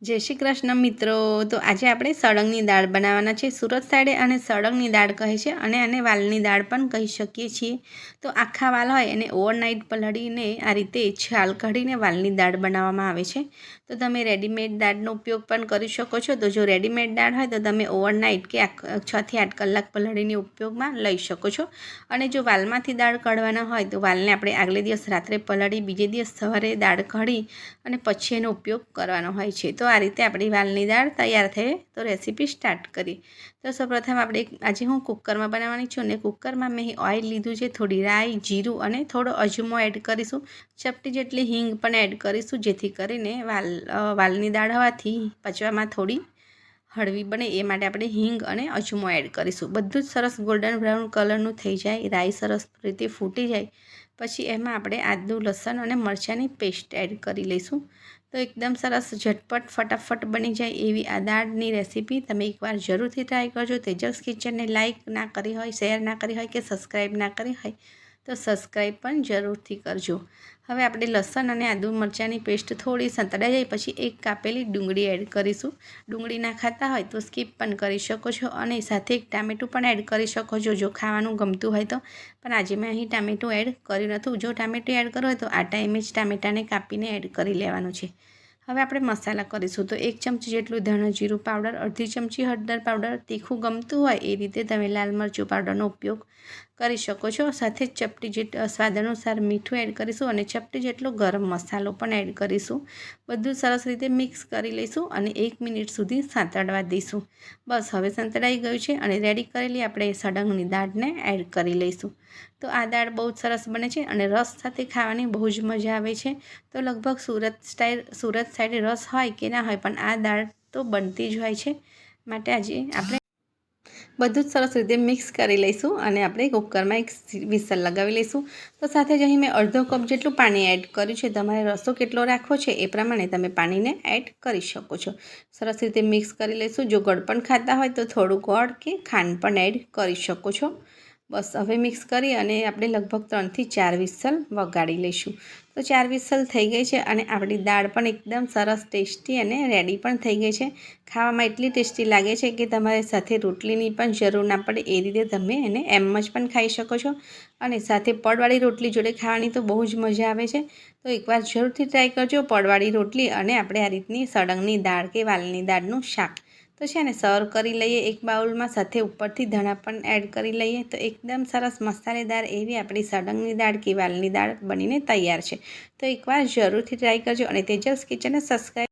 જય શ્રી કૃષ્ણ મિત્રો। તો આજે આપણે સળંગની દાળ બનાવવાના છે। સુરત સાઈડે આને સળંગની દાળ કહે છે અને આને વાલની દાળ પણ કહી શકીએ છીએ। તો આખા વાલ હોય એને ઓવરનાઇટ પલાળીને આ રીતે છાલ કાઢીને વાલની દાળ બનાવવામાં આવે છે। તો તમે રેડીમેડ દાળનો ઉપયોગ પણ કરી શકો છો। તો જો રેડીમેડ દાળ હોય તો તમે ઓવરનાઇટ કે 6 થી 8 કલાક પલાળીને ઉપયોગમાં લઈ શકો છો। અને જો વાલમાંથી દાળ કાઢવાના હોય તો વાલને આપણે આગલે દિવસ રાત્રે પલાળી બીજે દિવસ સવારે દાળ કાઢી અને પછી એનો ઉપયોગ કરવાનો હોય છે। તો આ રીતે આપણી વાલની દાળ તૈયાર થઈ। તો રેસીપી સ્ટાર્ટ કરી। તો સૌપ્રથમ આપણે આજે હું કુકરમાં બનાવવાની છું અને કુકરમાં મેં ઓઇલ લીધું છે, થોડી રાઈ, જીરું અને થોડો અજમો એડ કરીશું। ચપટી જેટલી હિંગ પણ એડ કરીશું, જેથી કરીને વાલની દાળ હોવાથી પચવામાં થોડી હળવી બને એ માટે આપણે હિંગ અને અજમો એડ કરીશું। બધું જ સરસ ગોલ્ડન બ્રાઉન કલરનું થઈ જાય, રાઈ સરસ રીતે ફૂટી જાય પછી એમાં આપણે આદું, લસણ અને મરચાંની પેસ્ટ એડ કરી લઈશું। તો એકદમ સરસ ઝટપટ ફટાફટ બની જાય એવી આ દાળની રેસીપી તમે એકવાર જરૂરથી ટ્રાય કરજો। તેજસ કિચનને લાઇક ના કરી હોય, શેર ના કરી હોય કે સબસ્ક્રાઈબ ના કરી હોય તો સબસ્ક્રાઈબ પણ જરૂરથી કરજો। હવે આપણે લસણ અને આદુ મરચાંની પેસ્ટ થોડી સંતળાઈ જાય પછી એક કાપેલી ડુંગળી એડ કરીશું। ડુંગળી ના ખાતા હોય તો સ્કીપ પણ કરી શકો છો અને સાથે એક ટામેટું પણ એડ કરી શકો છો જો ખાવાનું ગમતું હોય તો। પણ આજે મેં અહીં ટામેટું એડ કર્યું નહોતું। જો ટામેટું એડ કરવું હોય તો આ ટાઈમે જ ટામેટાને કાપીને એડ કરી લેવાનું છે। હવે આપણે મસાલા કરીશું। તો 1 ચમચી જેટલું ધાણા જીરું પાવડર, અડધી ચમચી હળદર પાવડર, તીખું ગમતું હોય એ રીતે તમે લાલ મરચું પાવડરનો ઉપયોગ કરી શકો છો। સાથે જ ચપટી સ્વાદ અનુસાર મીઠું એડ કરીશું અને ચપટી જેટલો ગરમ મસાલો પણ એડ કરીશું। બધું સરસ રીતે મિક્સ કરી લઈશું અને 1 મિનિટ સુધી સાંતળવા દઈશું। બસ હવે સંતળાઈ ગયું છે અને રેડી કરેલી આપણે સળંગની દાળને એડ કરી લઈશું। તો આ દાળ બહુ જ સરસ બને છે અને રસ સાથે ખાવાની બહુ જ મજા આવે છે। તો લગભગ સુરત સાઈડ રસ હોય કે ના હોય પણ આ દાળ તો બનતી જ હોય છે। માટે આજે આપણે બધું જ સરસ રીતે મિક્સ કરી લઈશું અને આપણે કુકરમાં એક વિસલ લગાવી લઈશું। તો સાથે જ અહીં મેં અડધો કપ જેટલું પાણી એડ કર્યું છે। તમારે રસો કેટલો રાખવો છે એ પ્રમાણે તમે પાણીને એડ કરી શકો છો। સરસ રીતે મિક્સ કરી લઈશું। જો ગળ પણ ખાતા હોય તો થોડું ગોળ કે ખાંડ પણ એડ કરી શકો છો। બસ હવે મિક્સ કરી અને આપણે લગભગ 3 થી 4 વિસલ વગાડી લઈશું। તો 4 વિસલ થઈ ગઈ છે અને આપણી દાળ પણ એકદમ સરસ ટેસ્ટી અને રેડી પણ થઈ ગઈ છે। ખાવામાં એટલી ટેસ્ટી લાગે છે કે તમારે સાથે રોટલીની પણ જરૂર ના પડે એ રીતે તમે એને એમ જ પણ ખાઈ શકો છો અને સાથે પડવાળી રોટલી જોડે ખાવાની તો બહુ જ મજા આવે છે। તો એકવાર જરૂરથી ટ્રાય કરજો પડવાળી રોટલી અને આપણે આ રીતની સળંગની દાળ કે વાલની દાળનું શાક। તો છે ને સર્વ કરી લઈએ એક બાઉલમાં, સાથે ઉપરથી ધાણા પણ એડ કરી લઈએ। તો એકદમ સરસ મસાલેદાર એવી આપણી સળંગની દાળ કે વાલની દાળ બનીને તૈયાર છે। તો એકવાર જરૂરથી ટ્રાય કરજો અને તેજસ કિચનને સબસ્ક્રાઈબ